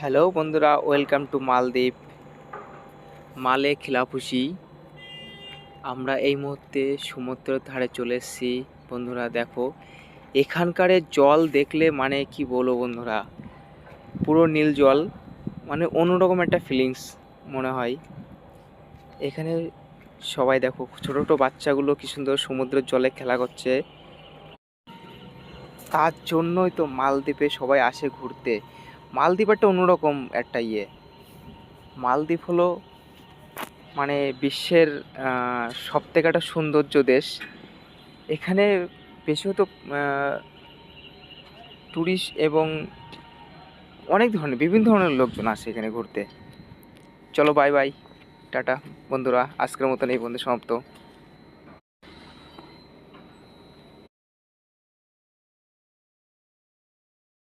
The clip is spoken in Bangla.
হ্যালো বন্ধুরা, ওয়েলকাম টু মালদ্বীপ। মালে খিলাফুসি। আমরা এই মুহূর্তে সমুদ্রের ধারে চলে এসেছি। বন্ধুরা দেখো, এখানকার জল দেখলে মানে কি বলবো বন্ধুরা, পুরো নীল জল, মানে অন্যরকম একটা ফিলিংস মনে হয়। এখানে সবাই দেখো, ছোট ছোট বাচ্চাগুলো কি সুন্দর সমুদ্রের জলে খেলা করছে। তার জন্যই তো মালদ্বীপে সবাই আসে ঘুরতে। মালদ্বীপ একটা অন্যরকম একটা মালদ্বীপ হলো মানে বিশ্বের সবথেকে একটা সৌন্দর্য দেশ। এখানে বিশেষত ট্যুরিস্ট এবং অনেক ধরনের বিভিন্ন ধরনের লোকজন আসে এখানে ঘুরতে। চলো বাই বাই, টাটা বন্ধুরা, আজকের মতন এই পর্যন্ত সমাপ্ত।